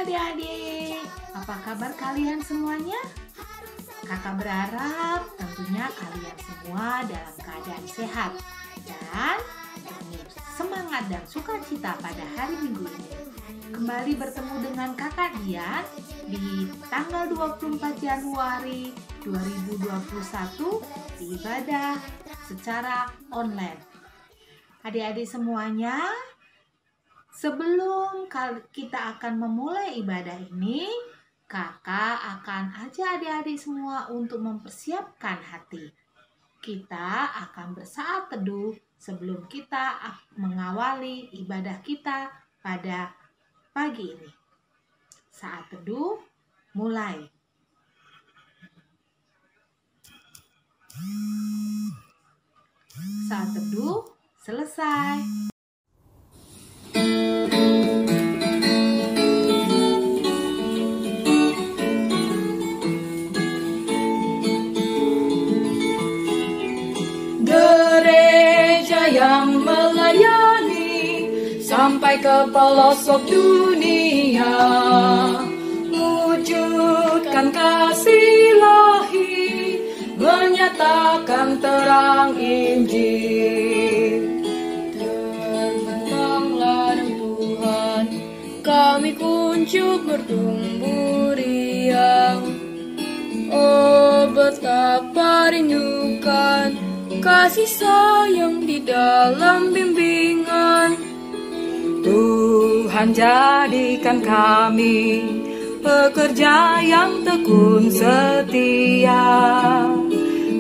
adik-adik, apa kabar kalian semuanya? Kakak berharap tentunya kalian semua dalam keadaan sehat dan penuh semangat dan sukacita pada hari Minggu ini. Kembali bertemu dengan Kakak Dian di tanggal 24 Januari 2021 di ibadah secara online. Adik-adik semuanya, sebelum kita akan memulai ibadah ini, Kakak akan ajak adik-adik semua untuk mempersiapkan hati. Kita akan bersaat teduh sebelum kita mengawali ibadah kita pada pagi ini. Saat teduh mulai. Saat teduh selesai. Yang melayani sampai ke pelosok dunia, wujudkan kasih ilahi, menyatakan terang Injil. Terbentanglah Tuhan, kami kuncup bertumbuh riang. Oh, betapa rindukan kasih sayang di dalam bimbingan. Tuhan, jadikan kami pekerja yang tekun setia,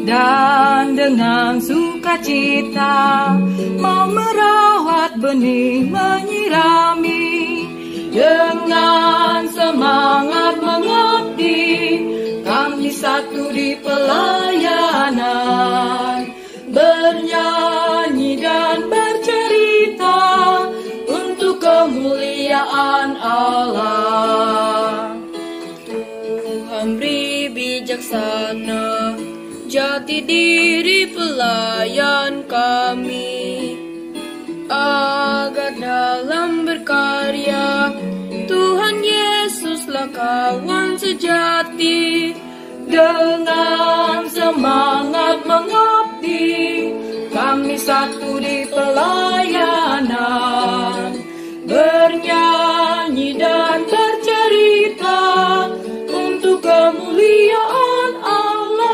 dan dengan sukacita mau merawat benih, menyirami, dengan semangat mengabdi. Kami satu di pelayanan, bernyanyi dan bercerita untuk kemuliaan Allah. Tuhan beri bijaksana jati diri pelayan kami, agar dalam berkarya Tuhan Yesuslah kawan sejati. Dengan semangat mengabdi, kami satu di pelayanan, bernyanyi dan bercerita untuk kemuliaan Allah.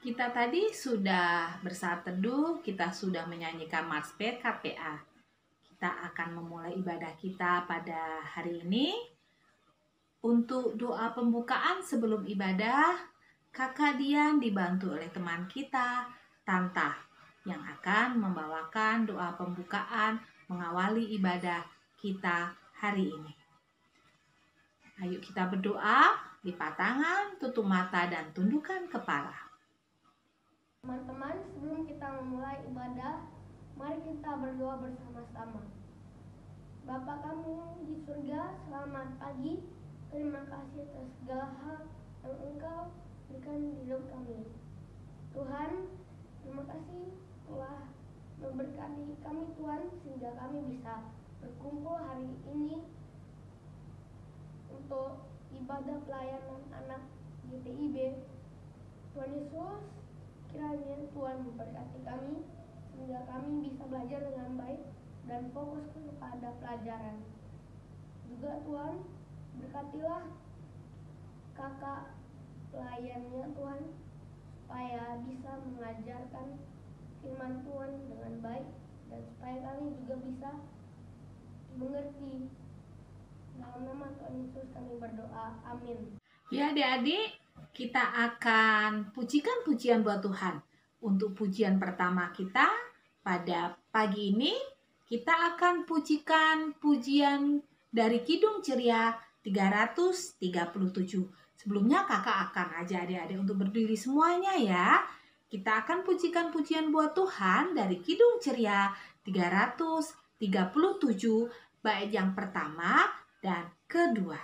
Kita tadi sudah bersaat teduh, kita sudah menyanyikan Mazmur KPA. Kita akan memulai ibadah kita pada hari ini. Untuk doa pembukaan sebelum ibadah, Kakak Dian dibantu oleh teman kita, Tanta, yang akan membawakan doa pembukaan mengawali ibadah kita hari ini. Ayo kita berdoa, lipat tangan, tutup mata, dan tundukkan kepala. Teman-teman, sebelum kita memulai ibadah, mari kita berdoa bersama-sama. Bapa kami di surga, selamat pagi. Terima kasih atas segala hal yang Engkau berikan di hidup kami. Tuhan, terima kasih telah memberkati kami Tuhan, sehingga kami bisa berkumpul hari ini untuk ibadah pelayanan anak GTIB. Tuhan Yesus, kiranya Tuhan memberkati kami sehingga kami bisa belajar dengan baik dan fokus kepada pelajaran. Juga Tuhan, berkatilah kakak pelayannya Tuhan, supaya bisa mengajarkan firman Tuhan dengan baik dan supaya kami juga bisa mengerti. Dalam nama Tuhan Yesus kami berdoa, amin. Ya adik-adik, kita akan pujikan pujian buat Tuhan. Untuk pujian pertama kita pada pagi ini, kita akan pujikan pujian dari Kidung Ceria 337. Sebelumnya kakak akan ajak adik-adik untuk berdiri semuanya ya. Kita akan pujikan pujian buat Tuhan dari Kidung Ceria 337, bait yang pertama dan kedua.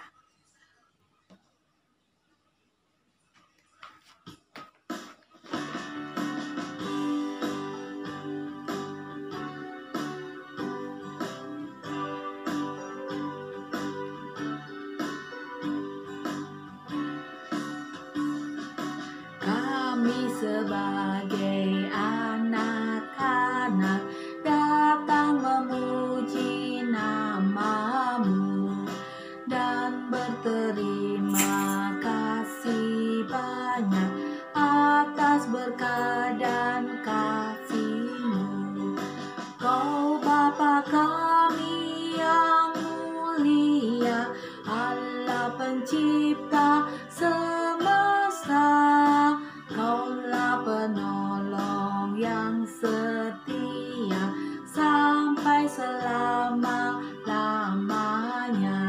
kami yang mulia, Allah pencipta semesta. Kaulah penolong yang setia sampai selama-lamanya.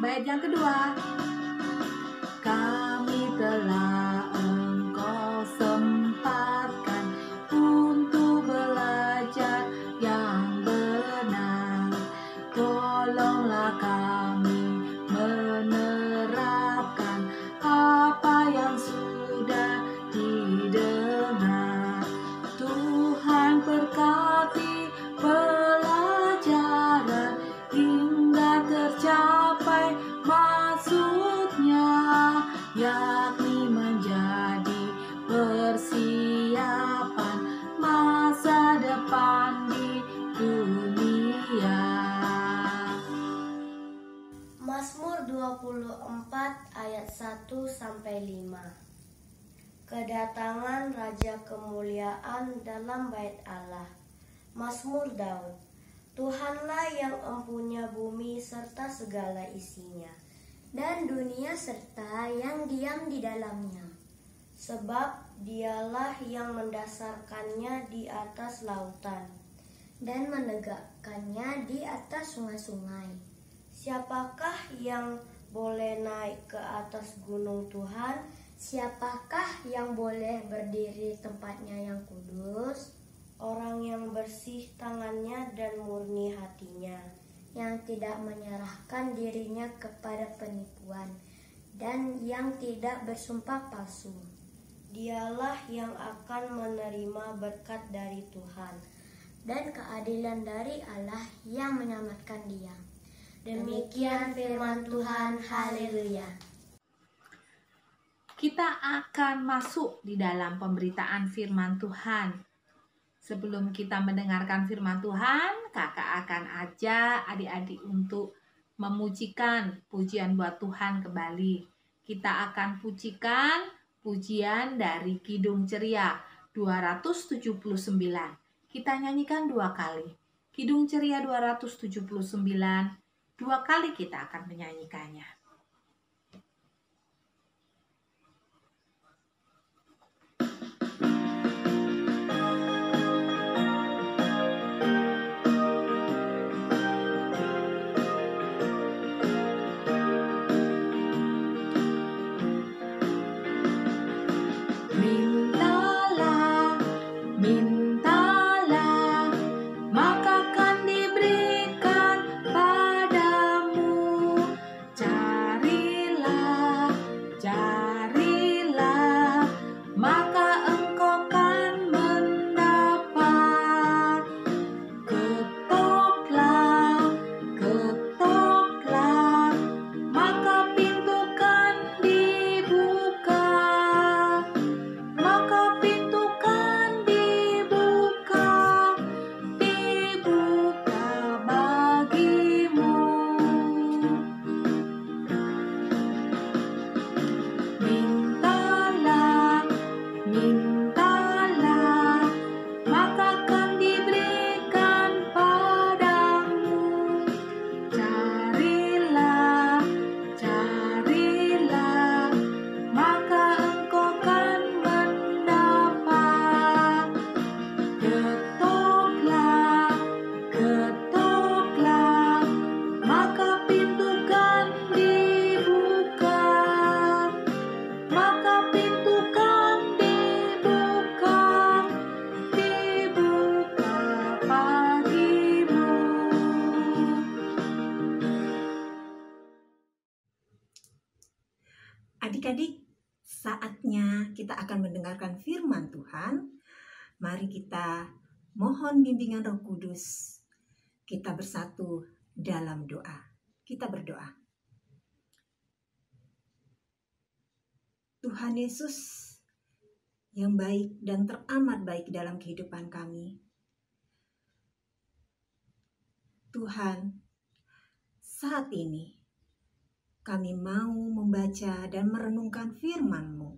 Bait yang kedua. Kami telah Engkau sempatkan untuk belajar yang benar. Tolonglah kami menerapkan apa yang sudah didengar. Tuhan berkati pelajaran hingga tercapai maksudnya, yakni menjadi persiapan masa depan di dunia. Mazmur 24 ayat 1-5. Kedatangan Raja kemuliaan dalam bait Allah. Mazmur Daud. Tuhanlah yang empunya bumi serta segala isinya, dan dunia serta yang diam di dalamnya. Sebab dialah yang mendasarkannya di atas lautan dan menegakkannya di atas sungai-sungai. Siapakah yang boleh naik ke atas gunung Tuhan? Siapakah yang boleh berdiri tempatnya yang kudus? Orang yang bersih tangannya dan murni hatinya, yang tidak menyerahkan dirinya kepada penipuan, dan yang tidak bersumpah palsu. Dialah yang akan menerima berkat dari Tuhan dan keadilan dari Allah yang menyelamatkan dia. Demikian firman Tuhan. Haleluya. Kita akan masuk di dalam pemberitaan firman Tuhan. Sebelum kita mendengarkan firman Tuhan, kakak akan ajak adik-adik untuk memujikan pujian buat Tuhan kembali. Kita akan pujikan pujian dari Kidung Ceria 279. Kita nyanyikan 2 kali. Kidung Ceria 279, 2 kali kita akan menyanyikannya. Adik-adik, saatnya kita akan mendengarkan firman Tuhan. Mari kita mohon bimbingan Roh Kudus. Kita bersatu dalam doa. Kita berdoa. Tuhan Yesus yang baik dan teramat baik dalam kehidupan kami. Tuhan, saat ini kami mau membaca dan merenungkan firman-Mu.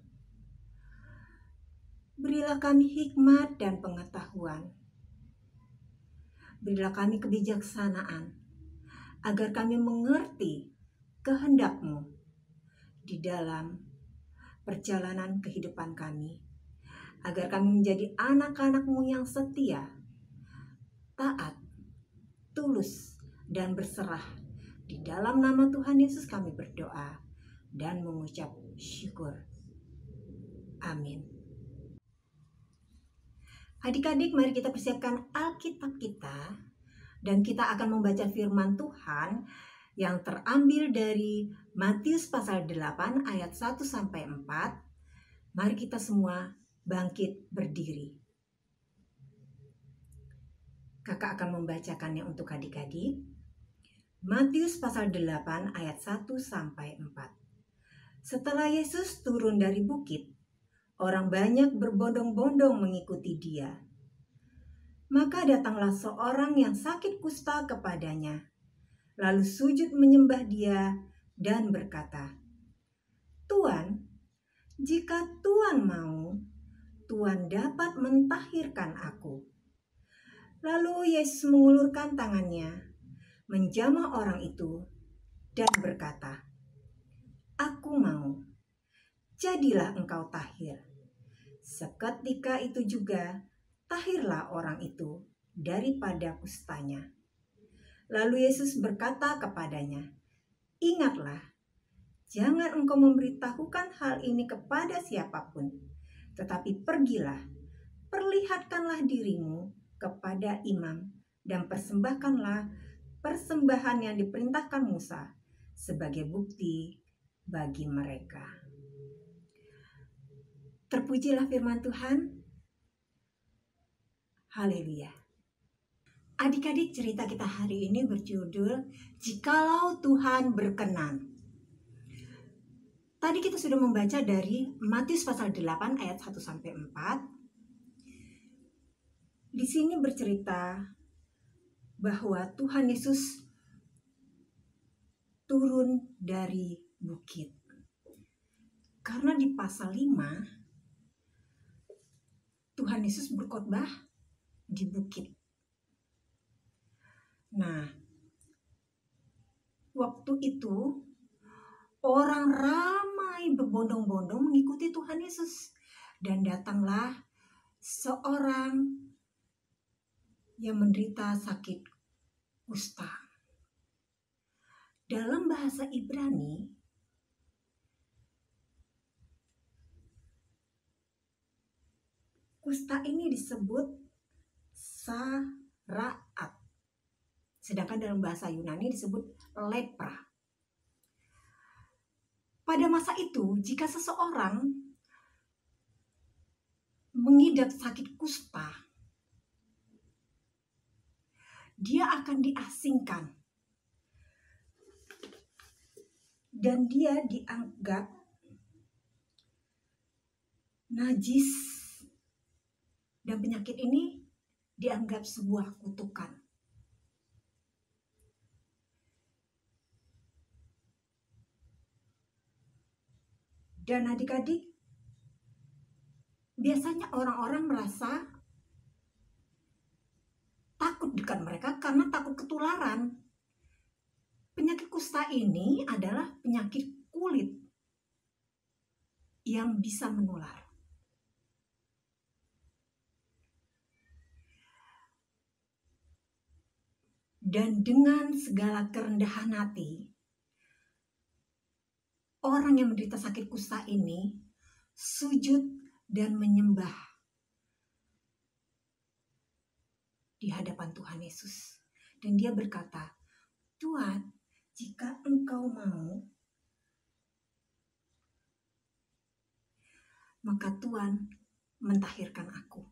Berilah kami hikmat dan pengetahuan. Berilah kami kebijaksanaan, agar kami mengerti kehendak-Mu di dalam perjalanan kehidupan kami, agar kami menjadi anak-anak-Mu yang setia, taat, tulus, dan berserah. Di dalam nama Tuhan Yesus kami berdoa dan mengucap syukur. Amin. Adik-adik, mari kita persiapkan Alkitab kita dan kita akan membaca firman Tuhan yang terambil dari Matius pasal 8 ayat 1 sampai 4. Mari kita semua bangkit berdiri. Kakak akan membacakannya untuk adik-adik. Matius pasal 8 ayat 1 sampai 4. Setelah Yesus turun dari bukit, orang banyak berbondong-bondong mengikuti Dia. Maka datanglah seorang yang sakit kusta kepadanya, lalu sujud menyembah Dia dan berkata, "Tuan, jika Tuan mau, Tuan dapat mentahirkan aku." Lalu Yesus mengulurkan tangannya, menjamah orang itu dan berkata, "Aku mau, jadilah engkau tahir." Seketika itu juga tahirlah orang itu daripada kustanya. Lalu Yesus berkata kepadanya, "Ingatlah, jangan engkau memberitahukan hal ini kepada siapapun, tetapi pergilah, perlihatkanlah dirimu kepada imam dan persembahkanlah persembahan yang diperintahkan Musa sebagai bukti bagi mereka." Terpujilah firman Tuhan. Haleluya. Adik-adik, cerita kita hari ini berjudul Jikalau Tuhan Berkenan. Tadi kita sudah membaca dari Matius pasal 8 ayat 1 sampai 4. Di sini bercerita bahwa Tuhan Yesus turun dari bukit. Karena di pasal 5 Tuhan Yesus berkhotbah di bukit. Nah, waktu itu orang ramai berbondong-bondong mengikuti Tuhan Yesus. Dan datanglah seorang yang menderita sakit kusta. Dalam bahasa Ibrani, kusta ini disebut saraat. Sedangkan dalam bahasa Yunani disebut lepra. Pada masa itu, jika seseorang mengidap sakit kusta, dia akan diasingkan. Dan dia dianggap najis. Dan penyakit ini dianggap sebuah kutukan. Dan adik-adik, biasanya orang-orang merasa takut dekat mereka karena takut ketularan. Penyakit kusta ini adalah penyakit kulit yang bisa menular. Dan dengan segala kerendahan hati, orang yang menderita sakit kusta ini sujud dan menyembah di hadapan Tuhan Yesus. Dan dia berkata, "Tuhan, jika engkau mau, maka Tuhan mentahirkan aku."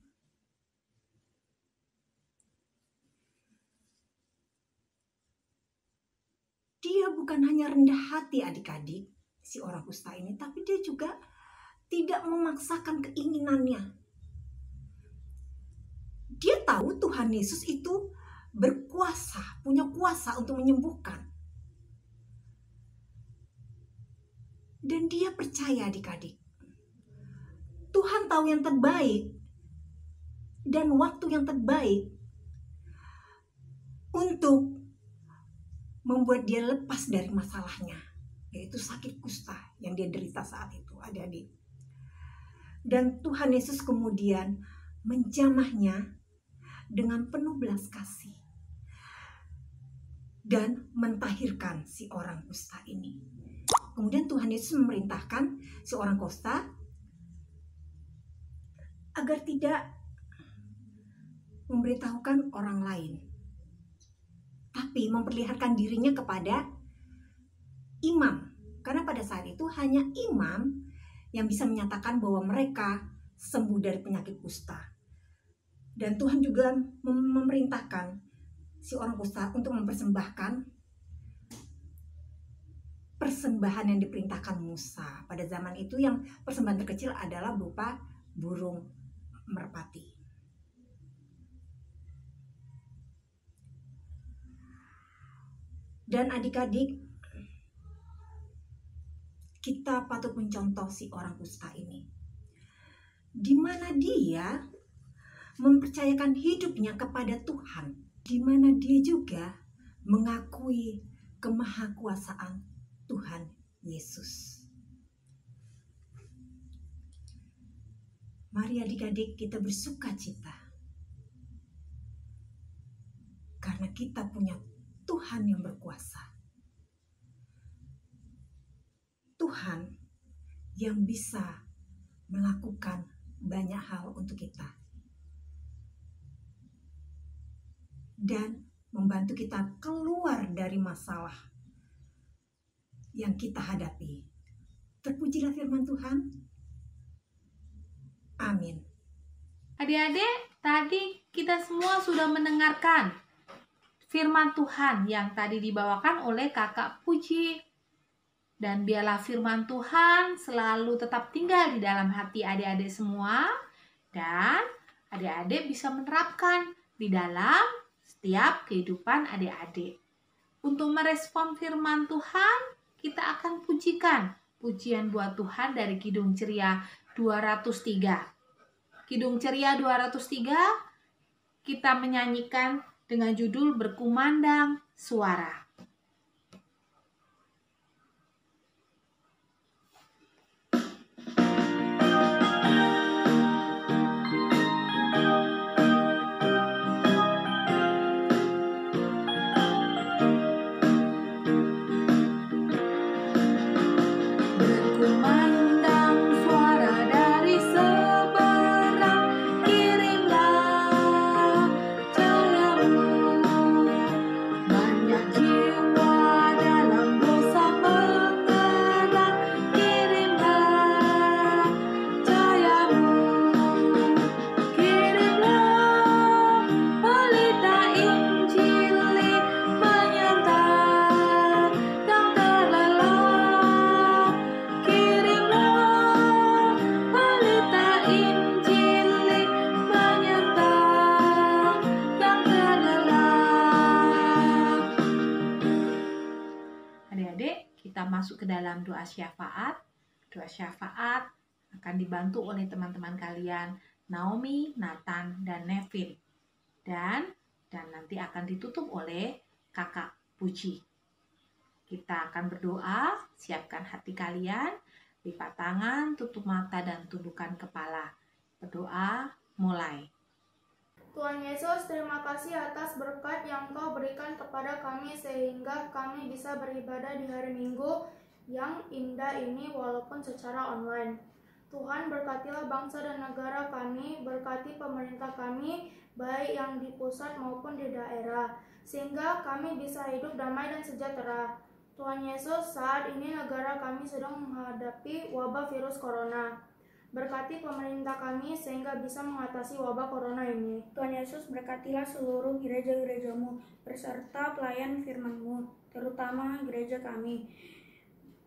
Dia bukan hanya rendah hati adik-adik, si orang kusta ini, tapi dia juga tidak memaksakan keinginannya. Dia tahu Tuhan Yesus itu berkuasa, punya kuasa untuk menyembuhkan. Dan dia percaya adik-adik, Tuhan tahu yang terbaik dan waktu yang terbaik untuk membuat dia lepas dari masalahnya, yaitu sakit kusta yang dia derita saat itu, adik-adik. Dan Tuhan Yesus kemudian menjamahnya dengan penuh belas kasih dan mentahirkan si orang kusta ini. Kemudian Tuhan Yesus memerintahkan si orang kusta agar tidak memberitahukan orang lain, tapi memperlihatkan dirinya kepada imam. Karena pada saat itu hanya imam yang bisa menyatakan bahwa mereka sembuh dari penyakit kusta. Dan Tuhan juga memerintahkan si orang kusta untuk mempersembahkan persembahan yang diperintahkan Musa. Pada zaman itu yang persembahan terkecil adalah berupa burung merpati. Dan adik-adik, kita patut mencontoh si orang kusta ini, di mana dia mempercayakan hidupnya kepada Tuhan, di mana dia juga mengakui kemahakuasaan Tuhan Yesus. Mari adik-adik kita bersukacita, karena kita punya Tuhan yang berkuasa. Tuhan yang bisa melakukan banyak hal untuk kita. Dan membantu kita keluar dari masalah yang kita hadapi. Terpujilah firman Tuhan. Amin. Adik-adik, tadi kita semua sudah mendengarkan firman Tuhan yang tadi dibawakan oleh Kakak Puji. Dan biarlah firman Tuhan selalu tetap tinggal di dalam hati adik-adik semua. Dan adik-adik bisa menerapkan di dalam setiap kehidupan adik-adik. Untuk merespon firman Tuhan, kita akan pujikan pujian buat Tuhan dari Kidung Ceria 203. Kidung Ceria 203 kita menyanyikan dengan judul Berkumandang Suara. Masuk ke dalam doa syafaat. Doa syafaat akan dibantu oleh teman-teman kalian Naomi, Nathan, dan Nevin. Dan nanti akan ditutup oleh Kakak Puji. Kita akan berdoa, siapkan hati kalian, lipat tangan, tutup mata, dan tundukkan kepala. Berdoa, mulai. Tuhan Yesus, terima kasih atas berkat yang Kau berikan kepada kami sehingga kami bisa beribadah di hari Minggu yang indah ini walaupun secara online. Tuhan, berkatilah bangsa dan negara kami, berkati pemerintah kami, baik yang di pusat maupun di daerah, sehingga kami bisa hidup damai dan sejahtera. Tuhan Yesus, saat ini negara kami sedang menghadapi wabah virus corona. Berkati pemerintah kami sehingga bisa mengatasi wabah corona ini. Tuhan Yesus, berkatilah seluruh gereja-gerejamu beserta pelayan firman-Mu, terutama gereja kami,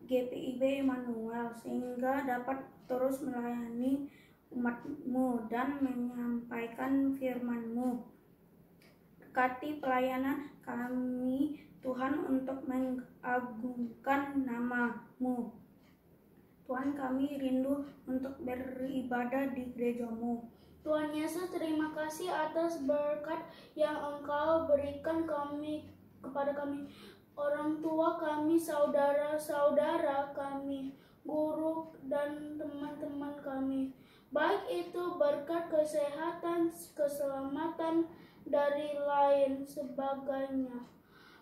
GPIB Immanuel, sehingga dapat terus melayani umat-Mu dan menyampaikan firman-Mu. Berkati pelayanan kami, Tuhan, untuk mengagungkan nama-Mu. Tuhan, kami rindu untuk beribadah di gereja-Mu. Tuhan Yesus, terima kasih atas berkat yang Engkau berikan kepada kami, orang tua kami, saudara-saudara kami, guru dan teman-teman kami. Baik itu berkat kesehatan, keselamatan, dari lain sebagainya.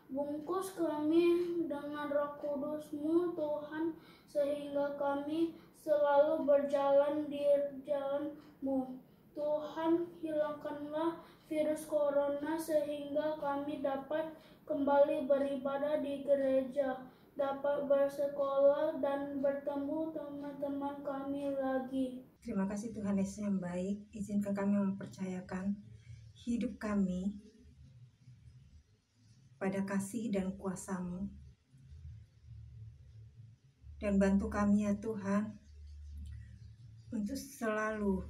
Bungkus kami dengan Roh Kudus-Mu Tuhan, sehingga kami selalu berjalan di jalan-Mu. Tuhan, hilangkanlah virus corona sehingga kami dapat kembali beribadah di gereja, dapat bersekolah dan bertemu teman-teman kami lagi. Terima kasih Tuhan Yesus yang baik. Izinkan kami mempercayakan hidup kami pada kasih dan kuasa-Mu. Dan bantu kami ya Tuhan untuk selalu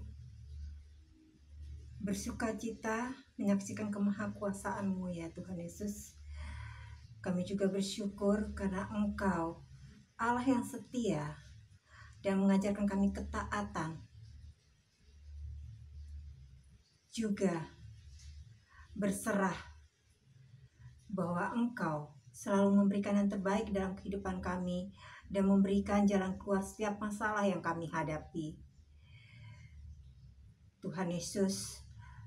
bersukacita menyaksikan kemahakuasaan-Mu ya Tuhan Yesus. Kami juga bersyukur karena Engkau Allah yang setia dan mengajarkan kami ketaatan. Juga berserah bahwa Engkau selalu memberikan yang terbaik dalam kehidupan kami dan memberikan jalan keluar setiap masalah yang kami hadapi. Tuhan Yesus,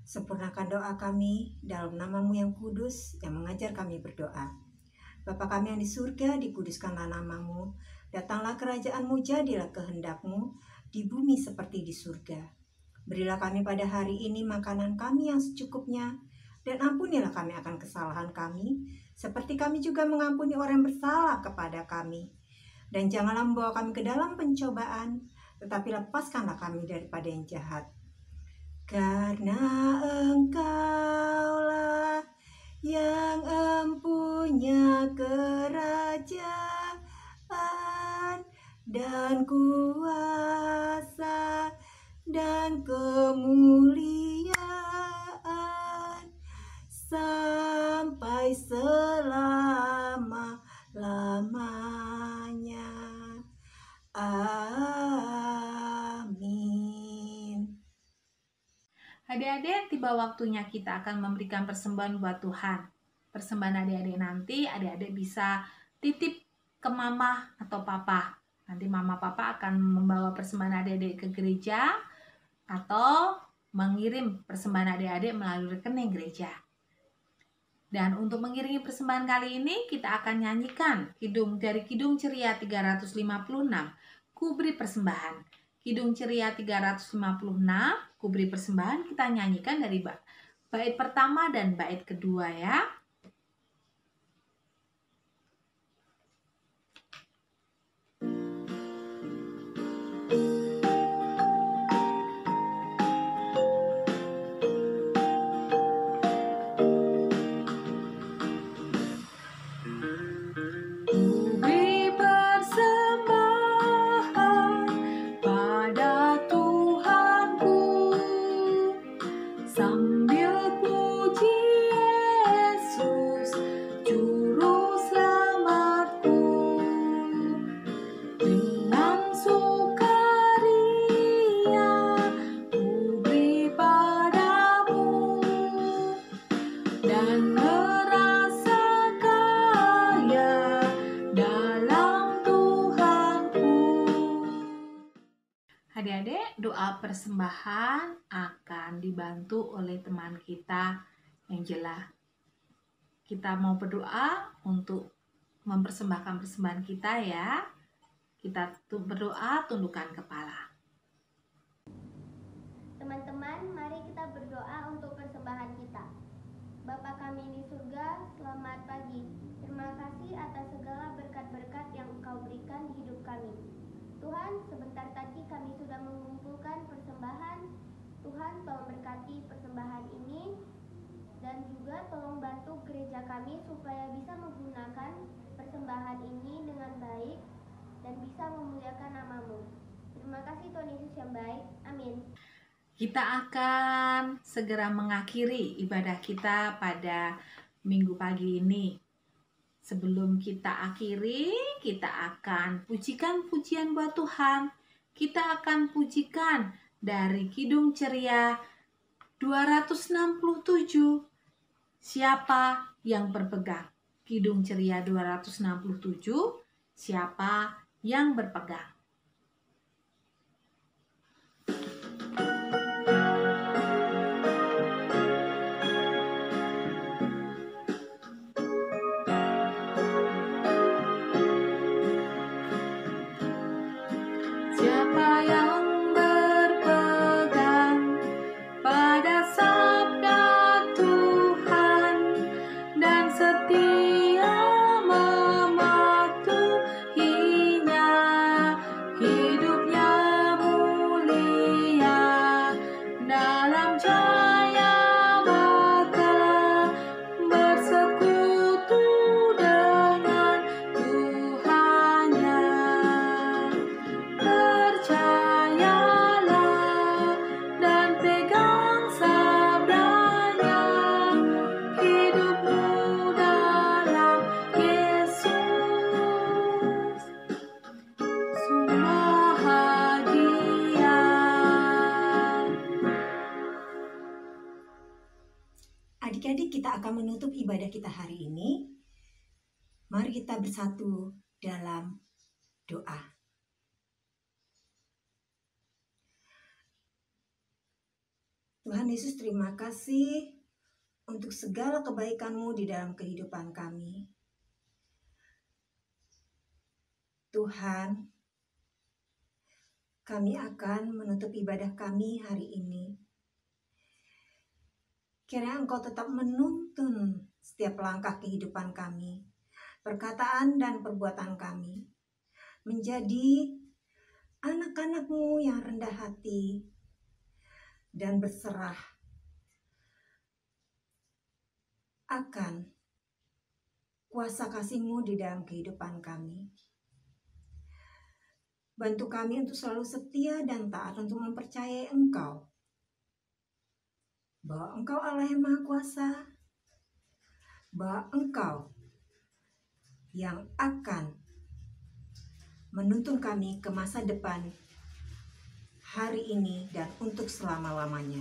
sempurnakan doa kami dalam nama-Mu yang kudus yang mengajar kami berdoa. Bapa kami yang di surga, dikuduskanlah nama-Mu. Datanglah kerajaan-Mu, jadilah kehendak-Mu di bumi seperti di surga. Berilah kami pada hari ini makanan kami yang secukupnya, dan ampunilah kami akan kesalahan kami, seperti kami juga mengampuni orang yang bersalah kepada kami. Dan janganlah membawa kami ke dalam pencobaan, tetapi lepaskanlah kami daripada yang jahat. Karena Engkaulah yang empunya kerajaan dan kuasa dan kemuliaan sampai selama-lamanya. Amin. Adik-adik, tiba waktunya kita akan memberikan persembahan buat Tuhan. Persembahan adik-adik nanti, adik-adik bisa titip ke mama atau papa. Nanti mama papa akan membawa persembahan adik-adik ke gereja atau mengirim persembahan adik-adik melalui rekening gereja. Dan untuk mengiringi persembahan kali ini, kita akan nyanyikan dari Kidung Ceria 356, Kuberi Persembahan. Kidung Ceria 356, Kuberi Persembahan, kita nyanyikan dari bait pertama dan bait kedua ya. Adik-adik, doa persembahan akan dibantu oleh teman kita Angela. Kita mau berdoa untuk mempersembahkan persembahan kita ya. Kita berdoa, tundukkan kepala. Teman-teman, mari kita berdoa untuk persembahan kita. Bapa kami di surga, selamat pagi. Terima kasih atas segala berkat-berkat yang Engkau berikan di hidup kami. Tuhan, sebentar tadi kami sudah mengumpulkan persembahan. Tuhan, tolong berkati persembahan ini dan juga tolong bantu gereja kami supaya bisa menggunakan persembahan ini dengan baik dan bisa memuliakan nama-Mu. Terima kasih Tuhan Yesus yang baik. Amin. Kita akan segera mengakhiri ibadah kita pada minggu pagi ini. Sebelum kita akhiri, kita akan pujikan pujian buat Tuhan. Kita akan pujikan dari Kidung Ceria 267. Siapa yang berpegang? Kidung Ceria 267. Siapa yang berpegang? Siapa yang berpegang pada sabda Tuhan dan setia mematuhinya, hidupnya mulia dalam jaya bakal bersekutu dengan Tuhannya. Percayalah dan pegang sabdanya, hidupmu dalam Yesus sungguh bahagia. Adik-adik, kita akan menutup ibadah kita hari ini. Mari kita bersatu dalam doa. Tuhan Yesus, terima kasih untuk segala kebaikan-Mu di dalam kehidupan kami. Tuhan, kami akan menutup ibadah kami hari ini. Kiranya Engkau tetap menuntun setiap langkah kehidupan kami, perkataan dan perbuatan kami, menjadi anak-anak-Mu yang rendah hati dan berserah akan kuasa kasih-Mu di dalam kehidupan kami. Bantu kami untuk selalu setia dan taat untuk mempercayai Engkau, bahwa Engkau Allah yang Maha Kuasa, bahwa Engkau yang akan menuntun kami ke masa depan hari ini dan untuk selama-lamanya.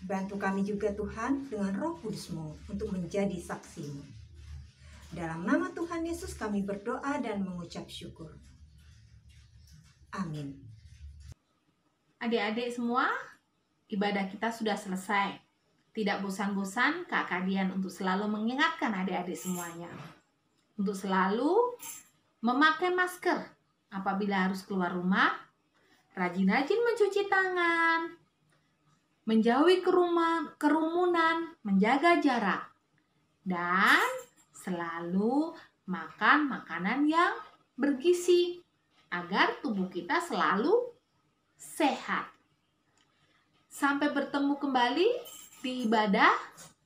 Bantu kami juga Tuhan dengan Roh Kudus-Mu untuk menjadi saksi-Mu. Dalam nama Tuhan Yesus kami berdoa dan mengucap syukur. Amin. Adik-adik semua, ibadah kita sudah selesai. Tidak bosan-bosan Kak Dian untuk selalu mengingatkan adik-adik semuanya untuk selalu memakai masker apabila harus keluar rumah, rajin-rajin mencuci tangan, menjauhi kerumunan, menjaga jarak, dan selalu makan makanan yang bergizi agar tubuh kita selalu sehat. Sampai bertemu kembali di ibadah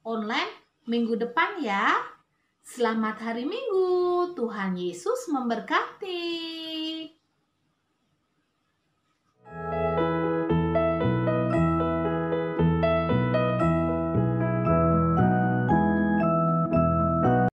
online minggu depan ya. Selamat hari Minggu. Tuhan Yesus memberkati.